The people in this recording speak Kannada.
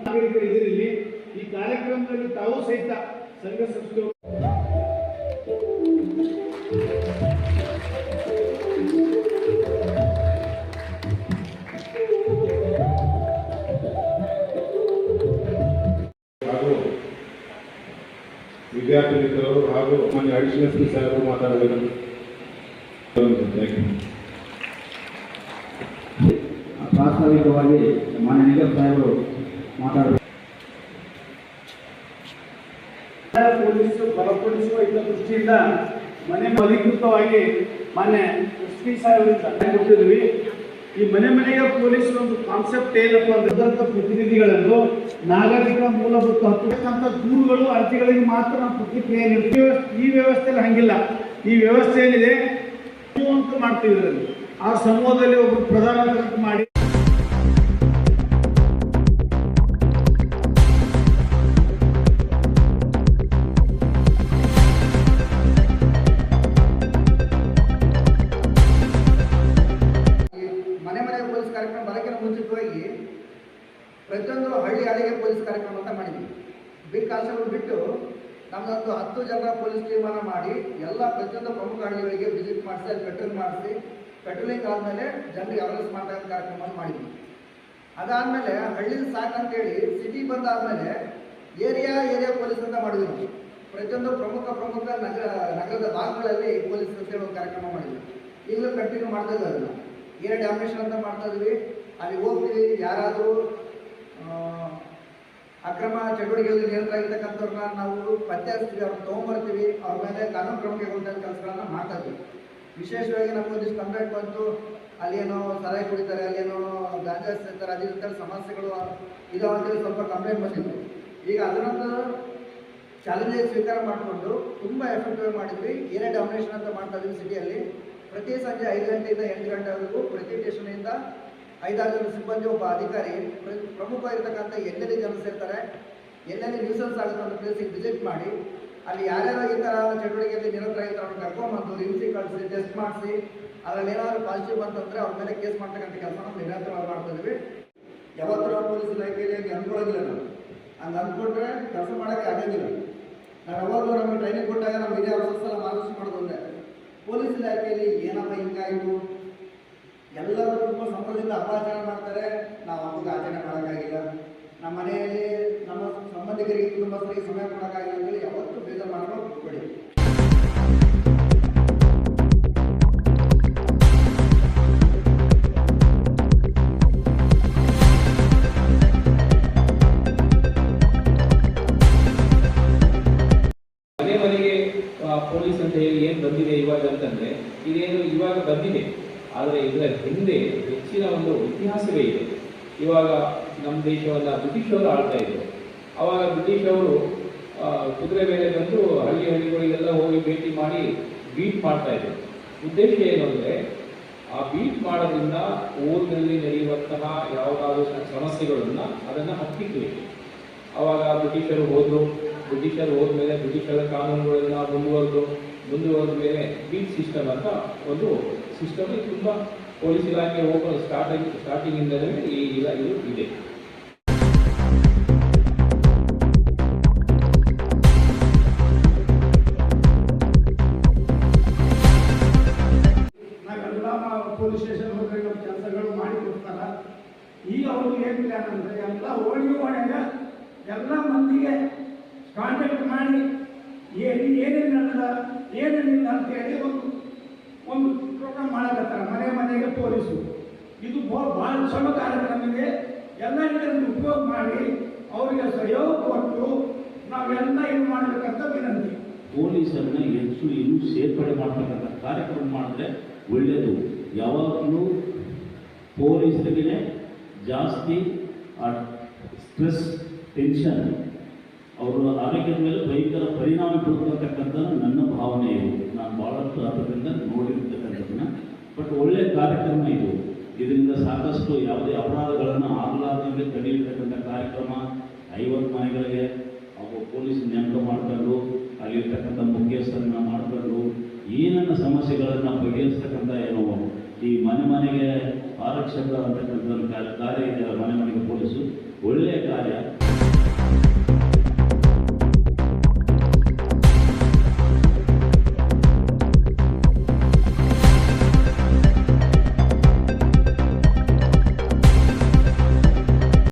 ನಾಗರಿಕರು ಇದಿರಲಿ. ಈ ಕಾರ್ಯಕ್ರಮದಲ್ಲಿ ತಾವು ಸಹಿತ ಸಂಘ ಸಂಸ್ಥೆ ಹಾಗೂ ವಿದ್ಯಾರ್ಥಿ ಮಿತ್ರರು ಹಾಗೂ ಮಾನ್ಯ ಅಡಿಷನಲ್ ಎಸ್ ಪಿ ಸಾಹೇಬರು ಮಾತಾಡಬೇಕು. ಪ್ರಾಸ್ತಾವಿಕವಾಗಿ ಮಾನ್ಯ ನಿಗಮ ಸಾಹೇಬರು ಮಾತಾಡಬೇಕು. ಪೊಲೀಸರು ಬಲಪಡಿಸುವ ಇದ್ದ ದೃಷ್ಟಿಯಿಂದ ಮನೆ ಅಧಿಕೃತವಾಗಿ ಮಾನ್ಯ ಎಸ್ ಪಿ ಸಾಹೇಬರಿಂದ ಕೊಟ್ಟಿದ್ವಿ. ಈ ಮನೆ ಮನೆಗೆ ಪೊಲೀಸರು ಒಂದು ಕಾನ್ಸೆಪ್ಟ್ ಏನಪ್ಪ ಅಂದ್ರೆ ಪ್ರತಿನಿಧಿಗಳನ್ನು ನಾಗರಿಕರ ಮೂಲಭೂತ ಹಕ್ಕುಗಳಂತ ದೂರುಗಳು ಅರ್ಜಿಗಳಿಗೆ ಮಾತ್ರ ನಾವು ಪ್ರತಿಕ್ರಿಯೆ ನೀಡ್ತೀವಿ. ಈ ವ್ಯವಸ್ಥೆಯಲ್ಲಿ ಹಂಗಿಲ್ಲ. ಈ ವ್ಯವಸ್ಥೆ ಏನಿದೆ ಅಂತ ಮಾಡ್ತೀವಿ. ಇದರಲ್ಲಿ ಆ ಸಮೂಹದಲ್ಲಿ ಒಬ್ಬರು ಪ್ರಧಾನ ಮಾಡಿ ಕಾರ್ಯಕ್ರಮ ಬರೋಕ್ಕಿಂತ ಮುಂಚಿತವಾಗಿ ಪ್ರತಿಯೊಂದು ಹಳ್ಳಿಗೆ ಪೊಲೀಸ್ ಕಾರ್ಯಕ್ರಮ ಅಂತ ಮಾಡಿದ್ವಿ. ಬಿಗ್ ಕಾನ್ಸ್ಟೇಬಲ್ ಬಿಟ್ಟು ನಮ್ಮದೊಂದು 10 ಜನರ ಪೊಲೀಸ್ ಟೀಮನ್ನು ಮಾಡಿ ಎಲ್ಲ ಪ್ರತಿಯೊಂದು ಪ್ರಮುಖ ಹಳ್ಳಿಗಳಿಗೆ ವಿಸಿಟ್ ಮಾಡಿಸಿ ಅಲ್ಲಿ ಪೆಟ್ರೋಲಿಂಗ್ ಮಾಡಿಸಿ ಪೆಟ್ರೋಲಿಂಗ್ ಆದಮೇಲೆ ಜನರಿಗೆ ಅವೇರ್ನೆಸ್ ಮಾಡ್ತಕ್ಕಂಥ ಕಾರ್ಯಕ್ರಮವನ್ನು ಮಾಡಿದ್ವಿ. ಅದಾದಮೇಲೆ ಹಳ್ಳಿ ಸಾಕಂತೇಳಿ ಸಿಟಿ ಬಂದಾದಮೇಲೆ ಏರಿಯಾ ಪೊಲೀಸ್ ಅಂತ ಮಾಡಿದ್ವಿ. ನಾವು ಪ್ರತಿಯೊಂದು ಪ್ರಮುಖ ನಗರದ ಭಾಗಗಳಲ್ಲಿ ಪೊಲೀಸ್ ಅಂತೇಳಿ ಒಂದು ಕಾರ್ಯಕ್ರಮ ಮಾಡಿದ್ವಿ. ಈಗಲೂ ಕಂಟಿನ್ಯೂ ಮಾಡ್ತಾ ಇದ್ದಾರೆ. ಏರಿಯಾ ಡ್ಯಾಮಿನೇಷನ್ ಅಂತ ಮಾಡ್ತಾ ಇದ್ವಿ. ಅಲ್ಲಿ ಹೋಗ್ತೀವಿ, ಯಾರಾದರೂ ಅಕ್ರಮ ಚಟುವಟಿಕೆಗಳಲ್ಲಿ ನಿರತರಾಗಿರ್ತಕ್ಕಂಥವ್ರನ್ನ ನಾವು ಪತ್ತೆ ಹಚ್ತೀವಿ, ಅವ್ರನ್ನ ತೊಗೊಂಬರ್ತೀವಿ, ಅವ್ರ ಮೇಲೆ ಕಾನೂನು ಕ್ರಮ ಕೈಗೊಳ್ಳುವಂಥ ಕೆಲಸಗಳನ್ನ ಮಾಡ್ತಾ ಇದ್ವಿ. ವಿಶೇಷವಾಗಿ ನಮಗೊಂದಿಷ್ಟು ಕಂಪ್ಲೇಂಟ್ ಬಂತು, ಅಲ್ಲೇನೋ ಸಲಹೆ ಕುಡಿತಾರೆ, ಅಲ್ಲೇನೋ ಗಾಂಜಾ ಸೇರ್ತಾರೆ, ಅದಿರ್ತಾರೆ, ಸಮಸ್ಯೆಗಳು ಇದಾವ ಅಂತೇಳಿ ಸ್ವಲ್ಪ ಕಂಪ್ಲೇಂಟ್ ಬಂದಿತ್ತು. ಈಗ ಅದನ್ನೊಂದು ಚಾಲೆಂಜ್ ಸ್ವೀಕಾರ ಮಾಡಿಕೊಂಡು ತುಂಬ ಎಫೆಕ್ಟಿವ್ ಮಾಡಿದ್ವಿ. ಏರಿಯಾ ಡಾಮಿನೇಷನ್ ಅಂತ ಮಾಡ್ತಾ ಇದ್ವಿ ಸಿಟಿಯಲ್ಲಿ. ಪ್ರತಿ ಸಂಜೆ 5 ಗಂಟೆಯಿಂದ 8 ಗಂಟೆವರೆಗೂ ಪ್ರತಿ ಸ್ಟೇಷನಿಂದ 5-6 ಜನ ಸಿಬ್ಬಂದಿ, ಒಬ್ಬ ಅಧಿಕಾರಿ ಪ್ರಮುಖವಾಗಿರ್ತಕ್ಕಂಥ ಎಲ್ಲೆಲ್ಲಿ ಜನ ಸೇರ್ತಾರೆ, ಎಲ್ಲೆಲ್ಲಿ ನ್ಯೂಸೆನ್ಸ್ ಆಗುತ್ತೆ ಅಂತ ಪ್ಲೇಸಿಗೆ ವಿಸಿಟ್ ಮಾಡಿ ಅಲ್ಲಿ ಯಾರ್ಯಾರು ಈ ಥರ ಚಟುವಟಿಕೆಯಲ್ಲಿ ನಿರತರಾಗಿರ್ತಾರೆ ಅವ್ರನ್ನ ಕರ್ಕೊಂಡ್ಬಂದು ರಿಮ್ಸಿ ಕಳಿಸಿ ಟೆಸ್ಟ್ ಮಾಡಿಸಿ ಅದರಲ್ಲಿ ಏನಾದರೂ ಪಾಸಿಟಿವ್ ಬಂತಂದರೆ ಅವ್ರ ಮೇಲೆ ಕೇಸ್ ಮಾಡ್ತಕ್ಕಂಥ ಕೆಲಸ ನಾವು ನಿರಂತರವಾಗಿ ಮಾಡ್ತಾ ಇದ್ವಿ. ಯಾವತ್ತೂ ನಾವು ಪೊಲೀಸ್ ಇಲಾಖೆಯಲ್ಲಿ ಹಂಗೆ ಅಂದ್ಕೊಳ್ಳೋದಿಲ್ಲ. ನಾವು ಹಂಗೆ ಅಂದ್ಕೊಂಡ್ರೆ ಕೆಲಸ ಮಾಡೋಕ್ಕೆ ಆಗೋದಿಲ್ಲ. ನಾವು ಯಾವಾಗಲೂ ನಮಗೆ ಟ್ರೈನಿಂಗ್ ಕೊಟ್ಟಾಗ ನಮ್ಮ ಹಿರಿಯ ಅವಸರ ಮಾರ್ಗದರ್ಶನ ಮಾಡೋದು ಪೊಲೀಸ್ ಇಲಾಖೆಯಲ್ಲಿ ಏನಪ್ಪ ಹಿಂಗಾಯಿತು, ಎಲ್ಲರೂ ತುಂಬ ಸಂಬಂಧದಿಂದ ಅಪಾಚರಣೆ ಮಾಡ್ತಾರೆ, ನಾವು ಹಬ್ಬಕ್ಕೆ ಆಚರಣೆ ಮಾಡೋಕ್ಕಾಗಿಲ್ಲ, ನಮ್ಮ ಮನೆಯಲ್ಲಿ ನಮ್ಮ ಸಂಬಂಧಿಕರಿಗೆ ಕುಟುಂಬಸ್ಥರಿಗೆ ಸಮಯ ಕೊಡೋಕ್ಕಾಗಿಲ್ಲ ಅಂತೇಳಿ ಯಾವತ್ತೂ ಬೇಜಾರು ಮಾಡಲು ಕೊಡಿ. ಪೊಲೀಸ್ ಅಂತ ಹೇಳಿ ಏನು ಬಂದಿದೆ ಇವಾಗ ಅಂತಂದರೆ ಇದೇನು ಇವಾಗ ಬಂದಿದೆ, ಆದರೆ ಇದರ ಹಿಂದೆ ಹೆಚ್ಚಿನ ಒಂದು ಇತಿಹಾಸವೇ ಇದೆ. ಇವಾಗ ನಮ್ಮ ದೇಶವನ್ನು ಬ್ರಿಟಿಷವರು ಆಳ್ತಾ ಇದ್ದರು. ಆವಾಗ ಬ್ರಿಟಿಷವರು ಕುದುರೆ ಮೇಲೆ ಬಂದು ಹಳ್ಳಿಗಳಿಗೆಲ್ಲ ಹೋಗಿ ಭೇಟಿ ಮಾಡಿ ಬೀಟ್ ಮಾಡ್ತಾಯಿದ್ರು. ಉದ್ದೇಶ ಏನು ಅಂದರೆ ಆ ಬೀಟ್ ಮಾಡೋದ್ರಿಂದ ಊರಿನಲ್ಲಿ ನಡೆಯುವಂತಹ ಯಾವುದಾದ್ರೂ ಸಮಸ್ಯೆಗಳನ್ನು ಅದನ್ನು ಹತ್ತಿಕ್ಕಬೇಕು. ಆವಾಗ ಬ್ರಿಟಿಷರು ಹೋದ್ಮೇಲೆ ಬ್ರಿಟಿಷರ ಕಾನೂನುಗಳನ್ನ ಮುಂದುವರೆದ ಮೇಲೆ ಬೀಟ್ ಸಿಸ್ಟಮ್ ಅಂತ ಒಂದು ಸಿಸ್ಟಮ್ ತುಂಬ ಪೊಲೀಸ್ ಇಲಾಖೆ ಸ್ಟಾರ್ಟಿಂಗಿಂದಲೇ ಇದು ಇದೆ. ನಾವೆಲ್ಲ ಪೊಲೀಸ್ ಸ್ಟೇಷನ್ ಹೋಗಿ ಕೆಲಸಗಳು ಮಾಡಿ ಕೊಡ್ತಾರ. ಈಗ ಅವ್ರಿಗೆ ಏನು ಪ್ಲಾನ್ ಅಂದರೆ ಎಲ್ಲ ಹೋಳಿಗೆ ಮಾಡ್ಯಾಗ ಎಲ್ಲ ಮಂದಿಗೆ ಕಾಂಟ್ಯಾಕ್ಟ್ ಮಾಡಿ ಏನೇನು ನಡೆದ ಏನೇನಿಲ್ಲ ಅಂತೇಳಿ ಒಂದು ಪ್ರೋಗ್ರಾಮ್ ಮಾಡಕತ್ತಾರೆ. ಮನೆಗೆ ಪೊಲೀಸು ಇದು ಭಾಳ ಶ್ರಮ ಕಾರ್ಯಕ್ರಮಕ್ಕೆ ಎಲ್ಲ ಇದನ್ನು ಉಪಯೋಗ ಮಾಡಿ ಅವರಿಗೆ ಸಹಯೋಗ ಕೊಟ್ಟು ನಾವೆಲ್ಲ ಇದು ಮಾಡಬೇಕಂತ ವಿನಂತಿ. ಪೊಲೀಸರನ್ನ ಹೆಚ್ಚು ಇನ್ನೂ ಸೇರ್ಪಡೆ ಮಾಡ್ತಕ್ಕಂಥ ಕಾರ್ಯಕ್ರಮ ಮಾಡಿದ್ರೆ ಒಳ್ಳೆಯದು. ಯಾವಾಗಲೂ ಪೊಲೀಸರಿಗೆ ಜಾಸ್ತಿ ಸ್ಟ್ರೆಸ್, ಟೆನ್ಷನ್ ಅವರ ಆರೋಗ್ಯದ ಮೇಲೆ ಭಯಂಕರ ಪರಿಣಾಮ ಬೀರ್ತಕ್ಕಂಥ ನನ್ನ ಭಾವನೆ ಇದು. ನಾನು ಭಾಳಷ್ಟು ಅದರಿಂದ ನೋಡಿರ್ತಕ್ಕಂಥದ್ದನ್ನ. ಬಟ್ ಒಳ್ಳೆಯ ಕಾರ್ಯಕ್ರಮ ಇದು. ಇದರಿಂದ ಸಾಕಷ್ಟು ಯಾವುದೇ ಅಪರಾಧಗಳನ್ನು ಆಗಲಾರ್ದಂಗೆ ತಡೆಯತಕ್ಕಂಥ ಕಾರ್ಯಕ್ರಮ. 50 ಮನೆಗಳಿಗೆ ಅವು ಪೊಲೀಸ್ ನೇಮಕ ಮಾಡ್ಕೊಂಡು ಅಲ್ಲಿರ್ತಕ್ಕಂಥ ಮುಖ್ಯಸ್ಥರನ್ನ ಮಾಡ್ಕೊಂಡು ಏನನ್ನ ಸಮಸ್ಯೆಗಳನ್ನು ಬಗೆಹರಿಸ್ತಕ್ಕಂಥ ಏನೋ ಈ ಮನೆಗೆ ಆರಕ್ಷಕ ಅಂತಕ್ಕಂಥ ಕಾರ್ಯ ಇದೆ. ಮನೆಗೆ ಪೊಲೀಸು ಒಳ್ಳೆಯ ಕಾರ್ಯ. ಮಾಡ್ತಾರೆ.